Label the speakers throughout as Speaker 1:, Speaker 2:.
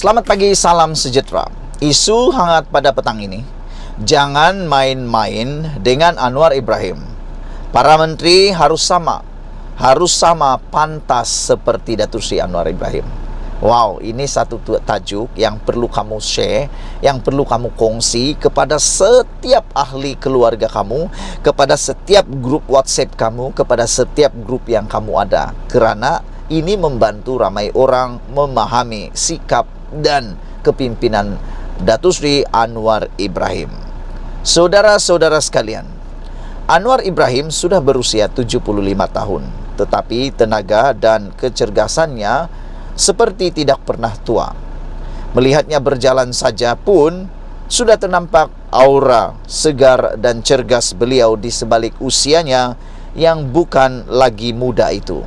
Speaker 1: Selamat pagi, salam sejahtera. Isu hangat pada petang ini, jangan main-main dengan Anwar Ibrahim. Para menteri harus sama pantas seperti Datuk Seri Anwar Ibrahim. Wow, ini satu tajuk yang perlu kamu share, yang perlu kamu kongsi kepada setiap ahli keluarga kamu, kepada setiap grup WhatsApp kamu, kepada setiap grup yang kamu ada. Kerana ini membantu ramai orang memahami sikap dan kepimpinan Datuk Seri Anwar Ibrahim. Saudara-saudara sekalian, Anwar Ibrahim sudah berusia 75 tahun, tetapi tenaga dan kecergasannya seperti tidak pernah tua. Melihatnya berjalan saja pun sudah ternampak aura segar dan cergas beliau di sebalik usianya yang bukan lagi muda itu.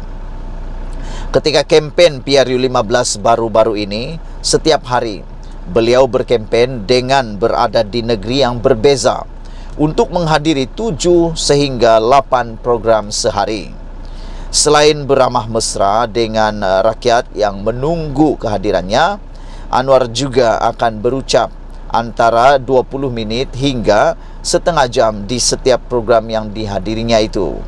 Speaker 1: Ketika kempen PRU15 baru-baru ini, setiap hari beliau berkempen dengan berada di negeri yang berbeza untuk menghadiri 7 sehingga 8 program sehari. Selain beramah mesra dengan rakyat yang menunggu kehadirannya, Anwar juga akan berucap antara 20 minit hingga setengah jam di setiap program yang dihadirinya itu.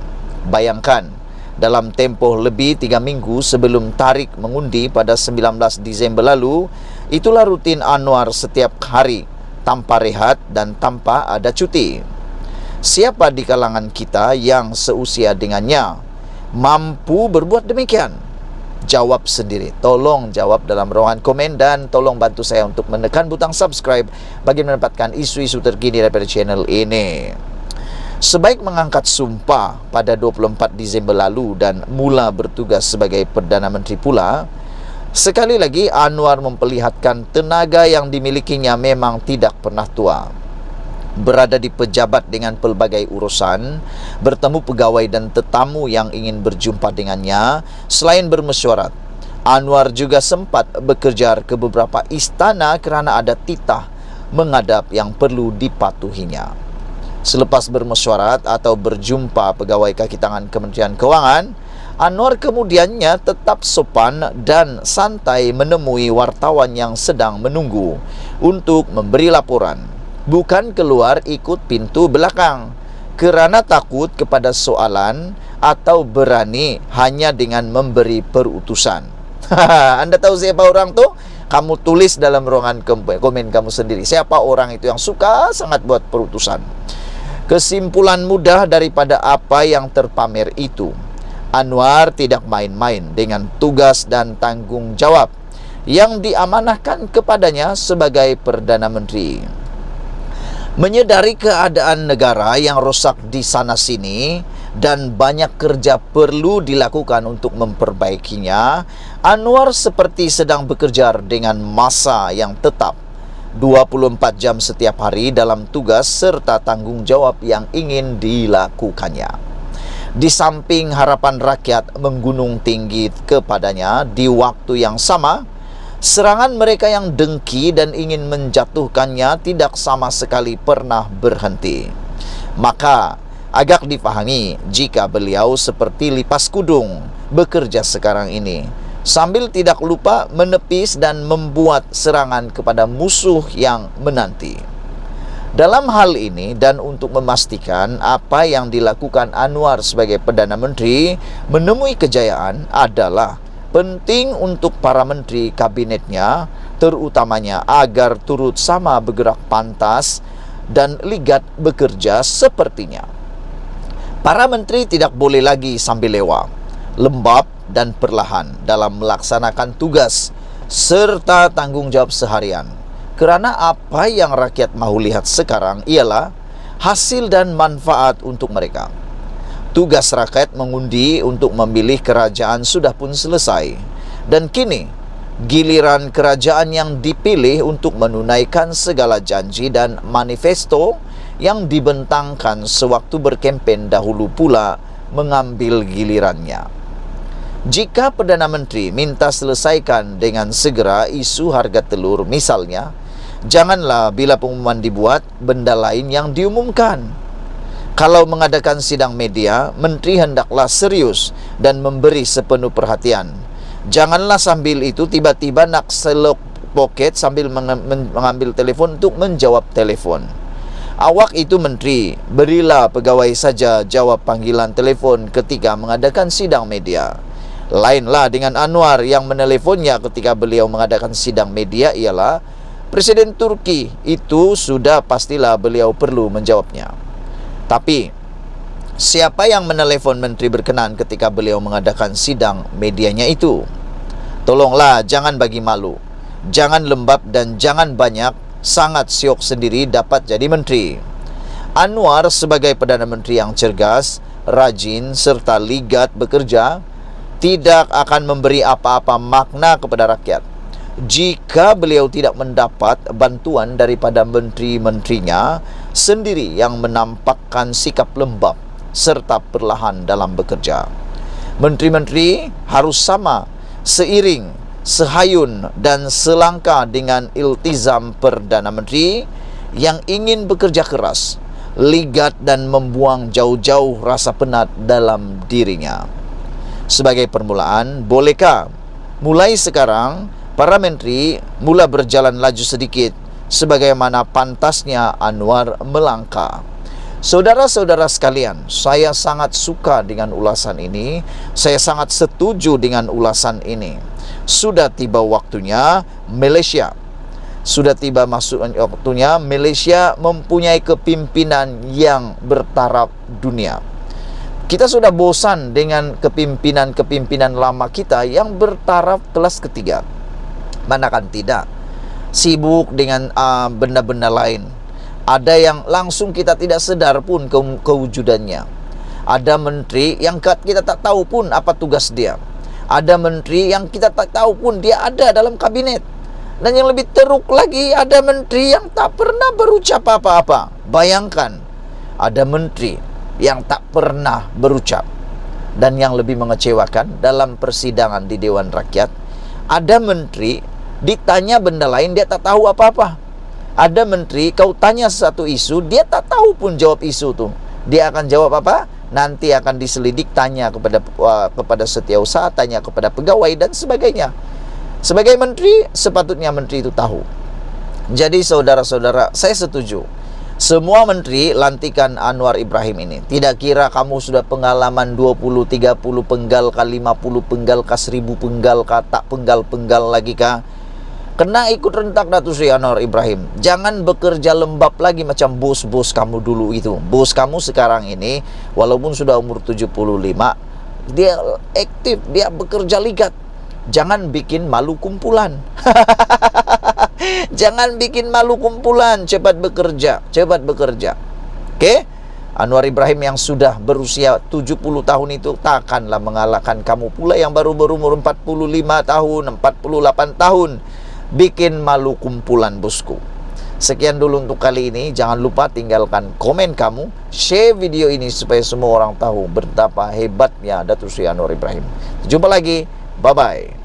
Speaker 1: Bayangkan, dalam tempoh lebih 3 minggu sebelum tarik mengundi pada 19 Disember lalu, itulah rutin Anwar setiap hari, tanpa rehat dan tanpa ada cuti. Siapa di kalangan kita yang seusia dengannya mampu berbuat demikian? Jawab sendiri. Tolong jawab dalam ruangan komen dan tolong bantu saya untuk menekan butang subscribe bagi mendapatkan isu-isu terkini daripada channel ini. Sebaik mengangkat sumpah pada 24 Disember lalu dan mula bertugas sebagai Perdana Menteri pula, sekali lagi Anwar memperlihatkan tenaga yang dimilikinya memang tidak pernah tua. Berada di pejabat dengan pelbagai urusan, bertemu pegawai dan tetamu yang ingin berjumpa dengannya, selain bermesyuarat, Anwar juga sempat bekerja ke beberapa istana kerana ada titah menghadap yang perlu dipatuhinya. Selepas bermesyuarat atau berjumpa pegawai kaki tangan Kementerian Kewangan, Anwar kemudiannya tetap sopan dan santai menemui wartawan yang sedang menunggu untuk memberi laporan, bukan keluar ikut pintu belakang kerana takut kepada soalan atau berani hanya dengan memberi perutusan. Anda tahu siapa orang tu? Kamu tulis dalam ruangan komen kamu sendiri. Siapa orang itu yang suka sangat buat perutusan? Kesimpulan mudah daripada apa yang terpamer itu, Anwar tidak main-main dengan tugas dan tanggung jawab yang diamanahkan kepadanya sebagai Perdana Menteri. Menyedari keadaan negara yang rosak di sana-sini dan banyak kerja perlu dilakukan untuk memperbaikinya, Anwar seperti sedang bekerja dengan masa yang tetap, 24 jam setiap hari dalam tugas serta tanggung jawab yang ingin dilakukannya. Di samping harapan rakyat menggunung tinggi kepadanya di waktu yang sama, serangan mereka yang dengki dan ingin menjatuhkannya tidak sama sekali pernah berhenti. Maka agak dipahami jika beliau seperti lipas kudung bekerja sekarang ini, sambil tidak lupa menepis dan membuat serangan kepada musuh yang menanti. Dalam hal ini dan untuk memastikan apa yang dilakukan Anwar sebagai Perdana Menteri menemui kejayaan adalah penting untuk para menteri kabinetnya, terutamanya agar turut sama bergerak pantas dan ligat bekerja sepertinya. Para menteri tidak boleh lagi sambil lewat, lembab dan perlahan dalam melaksanakan tugas serta tanggung jawab seharian. Kerana apa yang rakyat mahu lihat sekarang ialah hasil dan manfaat untuk mereka. Tugas rakyat mengundi untuk memilih kerajaan sudah pun selesai, dan kini giliran kerajaan yang dipilih untuk menunaikan segala janji dan manifesto yang dibentangkan sewaktu berkempen dahulu pula mengambil gilirannya. Jika Perdana Menteri minta selesaikan dengan segera isu harga telur misalnya, janganlah bila pengumuman dibuat, benda lain yang diumumkan. Kalau mengadakan sidang media, menteri hendaklah serius dan memberi sepenuh perhatian. Janganlah sambil itu tiba-tiba nak poket sambil mengambil telefon untuk menjawab telefon. Awak itu menteri, berilah pegawai saja jawab panggilan telefon ketika mengadakan sidang media. Lainlah dengan Anwar yang meneleponnya ketika beliau mengadakan sidang media ialah Presiden Turki. Itu sudah pastilah beliau perlu menjawabnya. Tapi siapa yang menelepon menteri berkenan ketika beliau mengadakan sidang medianya itu? Tolonglah jangan bagi malu, jangan lembab dan jangan banyak sangat syok sendiri dapat jadi menteri. Anwar sebagai Perdana Menteri yang cergas, rajin serta ligat bekerja tidak akan memberi apa-apa makna kepada rakyat jika beliau tidak mendapat bantuan daripada menteri-menterinya sendiri yang menampakkan sikap lembab serta perlahan dalam bekerja. Menteri-menteri harus sama, seiring, sehayun dan selangkah dengan iltizam Perdana Menteri yang ingin bekerja keras, ligat dan membuang jauh-jauh rasa penat dalam dirinya. Sebagai permulaan, bolehkah mulai sekarang para menteri mula berjalan laju sedikit sebagaimana pantasnya Anwar melangkah? Saudara-saudara sekalian, saya sangat suka dengan ulasan ini. Saya sangat setuju dengan ulasan ini. Sudah tiba waktunya Malaysia mempunyai kepimpinan yang bertaraf dunia. Kita sudah bosan dengan kepimpinan lama kita yang bertaraf kelas ketiga. Manakan tidak, sibuk dengan benda-benda lain. Ada yang langsung kita tidak sedar pun kewujudannya. Ada menteri yang kita tak tahu pun apa tugas dia. Ada menteri yang kita tak tahu pun dia ada dalam kabinet. Dan yang lebih teruk lagi, ada menteri yang tak pernah berucap apa-apa. Bayangkan, ada menteri yang tak pernah berucap. Dan yang lebih mengecewakan, dalam persidangan di Dewan Rakyat, ada menteri ditanya benda lain, dia tak tahu apa-apa. Ada menteri, kau tanya satu isu, dia tak tahu pun jawab isu tu. Dia akan jawab apa? Nanti akan diselidik, tanya kepada setiausaha, tanya kepada pegawai dan sebagainya. Sebagai menteri, sepatutnya menteri itu tahu. Jadi saudara-saudara, saya setuju. Semua menteri lantikan Anwar Ibrahim ini. Tidak kira kamu sudah pengalaman 20, 30 penggal kah, 50 penggal kah, 1000 penggal kah, tak penggal-penggal lagi kah. Kena ikut rentak Datuk Seri Anwar Ibrahim. Jangan bekerja lembab lagi macam bos-bos kamu dulu itu. Bos kamu sekarang ini, walaupun sudah umur 75, dia aktif, dia bekerja ligat. Jangan bikin malu kumpulan. Jangan bikin malu kumpulan. Cepat bekerja, cepat bekerja. Oke? Anwar Ibrahim yang sudah berusia 70 tahun itu takkanlah mengalahkan kamu pula yang baru berumur 45 tahun, 48 tahun. Bikin malu kumpulan, bosku. Sekian dulu untuk kali ini. Jangan lupa tinggalkan komen kamu, share video ini supaya semua orang tahu betapa hebatnya Datuk Seri Anwar Ibrahim. Jumpa lagi. Bye-bye.